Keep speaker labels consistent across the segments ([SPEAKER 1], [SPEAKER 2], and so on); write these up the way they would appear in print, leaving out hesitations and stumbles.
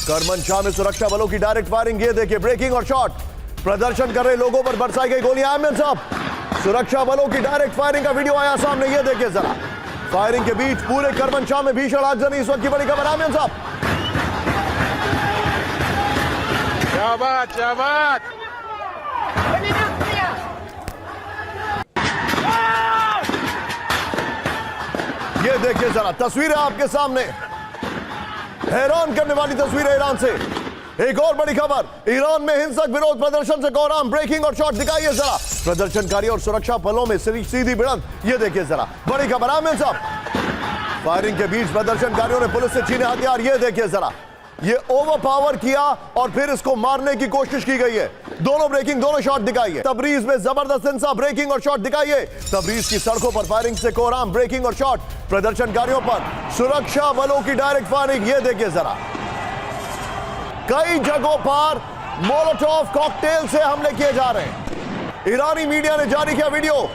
[SPEAKER 1] करमनशाह में सुरक्षा बलों की डायरेक्ट फायरिंग, ये देखिए ब्रेकिंग और शॉट। प्रदर्शन कर रहे लोगों पर बरसाई गई गोलियां। आमिर साहब, सुरक्षा बलों की डायरेक्ट फायरिंग का वीडियो आया सामने, ये देखिए जरा। फायरिंग के बीच पूरे करमनशाह में भीषण आगजनी, इस वक्त की बड़ी खबर। आमिर साहब,
[SPEAKER 2] क्या बात।
[SPEAKER 1] ये देखिए जरा तस्वीरें आपके सामने, हैरान करने वाली तस्वीरें ईरान से। एक और बड़ी खबर, ईरान में हिंसक विरोध प्रदर्शन से कोहराम, ब्रेकिंग और शॉट दिखाइए जरा। प्रदर्शनकारी और सुरक्षा बलों में सीधी भिड़ंत, ये देखिए जरा बड़ी खबर। आमिर साहब, फायरिंग के बीच प्रदर्शनकारियों ने पुलिस से छीने हथियार, ये देखिए जरा। ये ओवरपावर किया और फिर इसको मारने की कोशिश की गई है। दोनों ब्रेकिंग, दोनों शॉट दिखाइए। तबरीज में जबरदस्त हिंसा, ब्रेकिंग और शॉट दिखाइए। तबरीज की सड़कों पर फायरिंग से कोहराम, ब्रेकिंग और शॉट। प्रदर्शनकारियों पर सुरक्षा बलों की डायरेक्ट फायरिंग, ये देखिए जरा। कई जगहों पर मोलोटोव कॉकटेल से हमले किए जा रहे हैं। ईरानी मीडिया ने जारी किया वीडियो।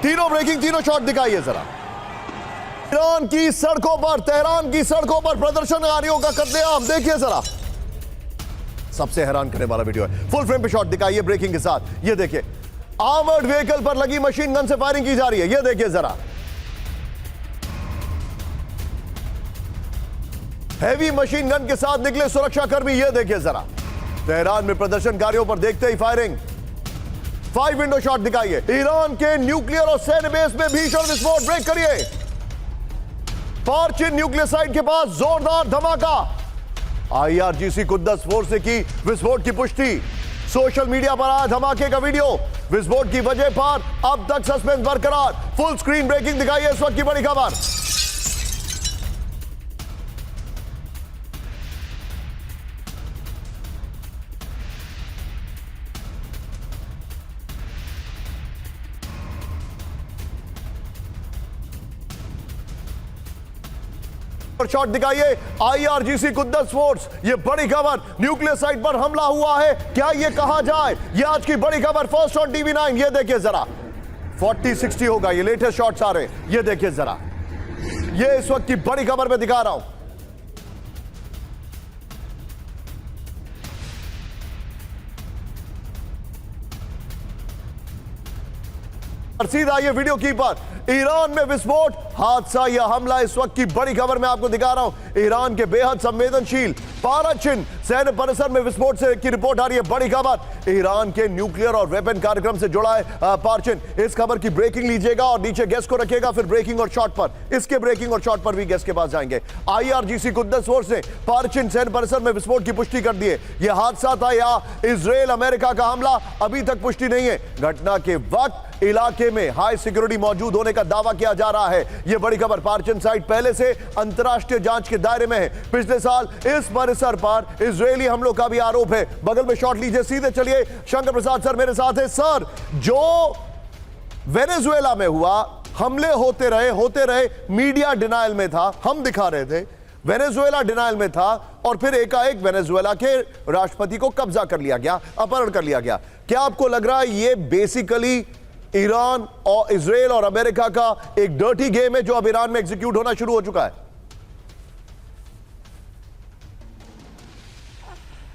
[SPEAKER 1] तीनों ब्रेकिंग, तीनों शॉट दिखाइए जरा। ईरान की सड़कों पर, तेहरान की सड़कों पर प्रदर्शनकारियों का कत्लेआम, देखिए जरा। सबसे हैरान करने वाला वीडियो है, फुल फ्रेम पे शॉट दिखाइए ब्रेकिंग के साथ। ये देखिए आर्मर्ड व्हीकल पर लगी मशीन गन से फायरिंग की जा रही है, ये देखिए जरा। हैवी मशीन गन के साथ निकले सुरक्षाकर्मी, ये देखिए जरा। तेहरान में प्रदर्शनकारियों पर देखते ही फायरिंग। 5 विंडो शॉट दिखाइए। ईरान के न्यूक्लियर और सैन्य बेस में भीषण विस्फोट, ब्रेक करिए। पार्चिन न्यूक्लियर साइट के पास जोरदार धमाका। IRGC कुद्दस फोर्स से की विस्फोट की पुष्टि। सोशल मीडिया पर आया धमाके का वीडियो। विस्फोट की वजह पर अब तक सस्पेंस बरकरार। फुल स्क्रीन ब्रेकिंग दिखाई है इस वक्त की बड़ी खबर। शॉट दिखाइए। IRGC कुद्दस फोर्स, ये बड़ी खबर। न्यूक्लियर साइट पर हमला हुआ है, क्या ये कहा जाए? ये आज की बड़ी खबर, फर्स्ट ऑन TV9। ये देखिए जरा, 40-60 होगा, ये लेटेस्ट शॉट्स आ रहे हैं, ये देखिए जरा। ये इस वक्त की बड़ी खबर मैं दिखा रहा हूं। सीधा ये वीडियो की पर ईरान में विस्फोट, हादसा या हमला, इस वक्त की बड़ी खबर मैं आपको दिखा रहा हूं। ईरान के बेहद संवेदनशील पाराचिन सैन्य परिसर में विस्फोट से की रिपोर्ट आ रही है। बड़ी खबर, ईरान के न्यूक्लियर और वेपन कार्यक्रम से जुड़ा है पाराचिन। इस खबर की ब्रेकिंग लीजिएगा और नीचे गेस्ट को रखिएगा, फिर ब्रेकिंग और शॉट पर, इसके ब्रेकिंग और शॉट पर भी गेस्ट के पास जाएंगे। IRGC कुद्दस फोर्स ने पाराचिन सैन्य परिसर में विस्फोट की पुष्टि कर दी है। यह हादसा था या इजराइल अमेरिका का हमला, अभी तक पुष्टि नहीं है। घटना के वक्त इलाके में हाई सिक्योरिटी मौजूद होने का दावा किया जा रहा है। यह बड़ी खबर, पार्चिन साइट पहले से अंतर्राष्ट्रीय जांच के दायरे में है। पिछले साल इस परिसर पर इजरायली हमलों का भी आरोप है। बगल में शॉट लीजिए, सीधे चलिए। शंकर प्रसाद सर मेरे साथ है। सर, जो वेनेजुएला में हुआ, हमले होते रहे, मीडिया डिनायल में था, हम दिखा रहे थे, वेनेजुएला डिनायल में था, और फिर एकाएक वेनेजुएला के राष्ट्रपति को कब्जा कर लिया गया, अपहरण कर लिया गया। क्या आपको लग रहा है ये बेसिकली ईरान और इजराइल और अमेरिका का एक डर्टी गेम है जो अब ईरान में एग्जीक्यूट होना शुरू हो चुका है?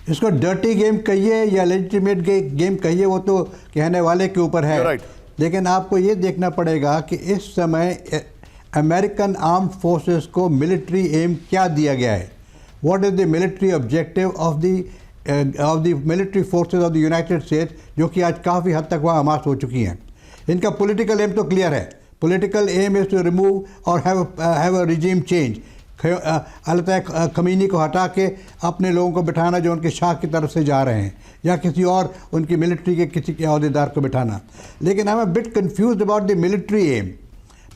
[SPEAKER 3] इसको डर्टी गेम कहिए या लेजिटिमेट गेम कहिए, वो तो कहने वाले के ऊपर है। लेकिन आपको ये देखना पड़ेगा कि इस समय अमेरिकन आर्म्ड फोर्सेस को मिलिट्री एम क्या दिया गया है। What is the military objective of the military forces of the United states, जो कि आज काफ़ी हद तक वहाँ अमास हो चुकी हैं। इनका पॉलिटिकल एम तो क्लियर है। Political aim is to remove और हैव अ रिजीम चेंज। अल्लाह खमीनी को हटा के अपने लोगों को बिठाना जो उनके शाह की तरफ से जा रहे हैं, या किसी और उनकी मिलिट्री के किसी के अहदेदार को बिठाना। लेकिन I am a bit confused about the military aim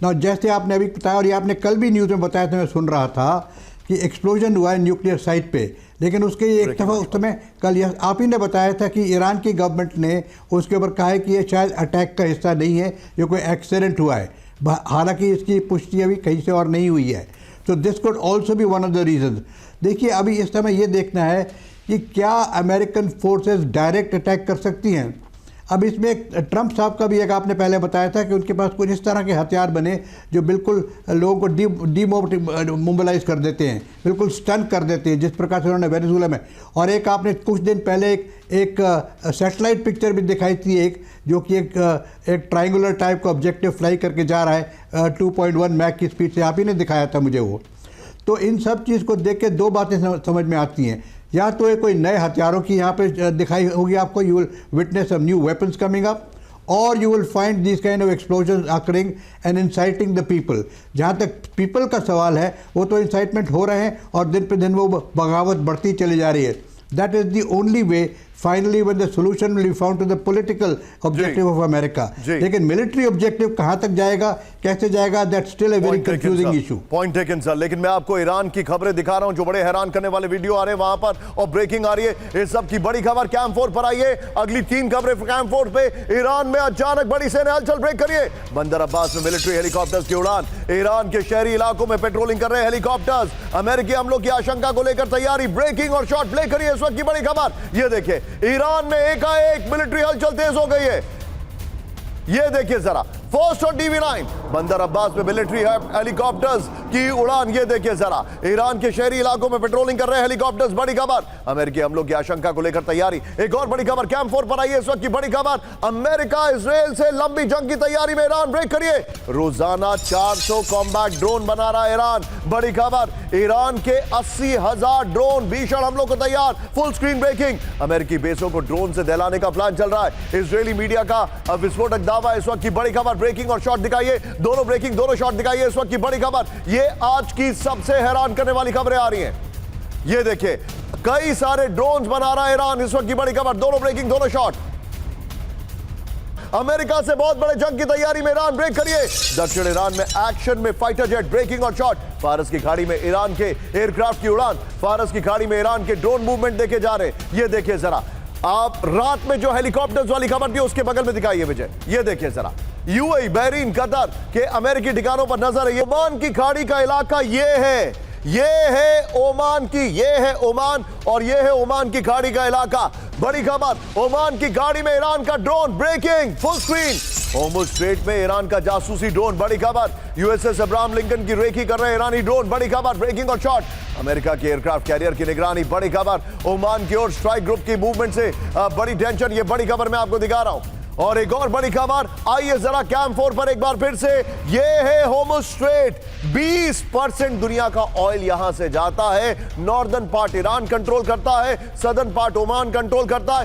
[SPEAKER 3] ना। जैसे आपने अभी बताया, और ये आपने कल भी न्यूज़ में बताया था, मैं सुन रहा था कि एक्सप्लोजन हुआ है न्यूक्लियर साइट पे, लेकिन उसके एक दफ़ा उस समय कल यह आप ही ने बताया था कि ईरान की गवर्नमेंट ने उसके ऊपर कहा है कि ये शायद अटैक का हिस्सा नहीं है, ये कोई एक्सीडेंट हुआ है। हालांकि इसकी पुष्टि अभी कहीं से और नहीं हुई है। तो this could also be one of the reason. देखिए, अभी इस समय ये देखना है कि क्या अमेरिकन फोर्सेस डायरेक्ट अटैक कर सकती हैं। अब इसमें एक ट्रंप साहब का भी एक आपने पहले बताया था कि उनके पास कुछ इस तरह के हथियार बने जो बिल्कुल लोगों को डीमोबिलाइज कर देते हैं, बिल्कुल स्टन कर देते हैं, जिस प्रकार से उन्होंने वेनेजुएला में। और एक आपने कुछ दिन पहले एक सैटेलाइट पिक्चर भी दिखाई थी, एक जो कि एक ट्रायंगुलर टाइप का ऑब्जेक्टिव फ्लाई करके जा रहा है 2.1 मैक की स्पीड से, आप ही ने दिखाया था मुझे वो। तो इन सब चीज़ को देख के दो बातें समझ में आती हैं, या तो ये कोई नए हथियारों की यहाँ पे दिखाई होगी आपको, you will witness some new weapons coming up, और you will find this kind of explosion occurring and inciting the people. जहाँ तक पीपल का सवाल है वो तो इंसाइटमेंट हो रहे हैं और दिन पे दिन वो बगावत बढ़ती चली जा रही है। That is the only way finally when the solution will be found to the political objective of America. लेकिन मिलिट्री ऑब्जेक्टिव कहां तक जाएगा, कैसे जाएगा, that still a very confusing issue.
[SPEAKER 1] Point taken sir, लेकिन मैं आपको ईरान की खबरें दिखा रहा हूं जो बड़े हैरान करने वाले वीडियो आ रहे हैं वहां पर, और ब्रेकिंग आ रही है। इस सब की बड़ी खबर कैंप 4 पर आई है। अगली 3 खबरें कैंप 4 पे। ईरान में अचानक बड़ी सेना हलचल, ब्रेक करिए। बंदर अब्बास में मिलिट्री हेलीकॉप्टर्स की उड़ान, ईरान के शहरी इलाकों में पेट्रोलिंग कर रहे हेलीकॉप्टर्स, अमेरिकी हमलों की आशंका को लेकर तैयारी, ब्रेकिंग और शॉट प्ले करिए। इस वक्त की बड़ी खबर ये देखिए, ईरान में एकाएक मिलिट्री हलचल तेज हो गई है। ये देखिए जरा, फर्स्ट और DV9 बंदर अब्बास में मिलिट्री हेलीकॉप्टर्स की उड़ान। ये देखिए जरा, ईरान के शहरी इलाकों में पेट्रोलिंग कर रहे हेलीकॉप्टर्स, बड़ी खबर। अमेरिकी हमलों की आशंका को लेकर तैयारी। एक और बड़ी खबर कैंप 4 पर आई है इस वक्त की बड़ी खबर, अमेरिका इजराइल से लंबी जंग की तैयारी में ईरान, ब्रेक करिए। रोजाना 400 कॉम्बैट ड्रोन बना रहा है ईरान, बड़ी खबर। ईरान के 80,000 ड्रोन भीषण हमलों को तैयार, फुल स्क्रीन ब्रेकिंग। अमेरिकी बेसों को ड्रोन से दहलाने का प्लान चल रहा है। इजरायली मीडिया का विस्फोटक दावा, इस वक्त की बड़ी खबर। ब्रेकिंग और शॉट दिखाइए, दोनों ब्रेकिंग दोनों शॉट दिखाइए। इस वक्त की बड़ी खबर, ये आज की सबसे हैरान करने वाली खबरें आ रही हैं। ये देखिए, कई सारे ड्रोन्स बना रहा है ईरान, इस वक्त की बड़ी खबर, दोनों ब्रेकिंग दोनों शॉट। अमेरिका से बहुत बड़े जंग की तैयारी में ईरान, ब्रेक करिए। दक्षिण ईरान में एक्शन में फाइटर जेट, ब्रेकिंग और शॉट। फारस की खाड़ी में ईरान के एयरक्राफ्ट की उड़ान, फारस की खाड़ी में ईरान के ड्रोन मूवमेंट देखे जा रहे। ये देखिए जरा, आप रात में जो हेलीकॉप्टर्स वाली खबर थी उसके बगल में दिखाइए विजय। ये देखिए जरा, यूएई, बहरीन, कतर के अमेरिकी ठिकानों पर नजर है। ओमान की खाड़ी का इलाका ये है ओमान की, ये है ओमान, और ये है ओमान की खाड़ी का इलाका। बड़ी खबर, ओमान की खाड़ी में ईरान का drone, breaking, full screen. Hormuz strait में ईरान का जासूसी ड्रोन, बड़ी खबर। यूएसएस अब्राहम लिंकन की रेकी कर रहे ईरानी ड्रोन, बड़ी खबर। ब्रेकिंग और शॉट, अमेरिका के एयरक्राफ्ट कैरियर की निगरानी, बड़ी खबर। ओमान की ओर स्ट्राइक ग्रुप की मूवमेंट से बड़ी टेंशन, ये बड़ी खबर मैं आपको दिखा रहा हूं। और एक और बड़ी खबर, आइए जरा कैंप 4 पर एक बार फिर से। ये है होर्मुज स्ट्रेट, 20% दुनिया का ऑयल यहां से जाता है। नॉर्दर्न पार्ट ईरान कंट्रोल करता है, सदर्न पार्ट ओमान कंट्रोल करता है।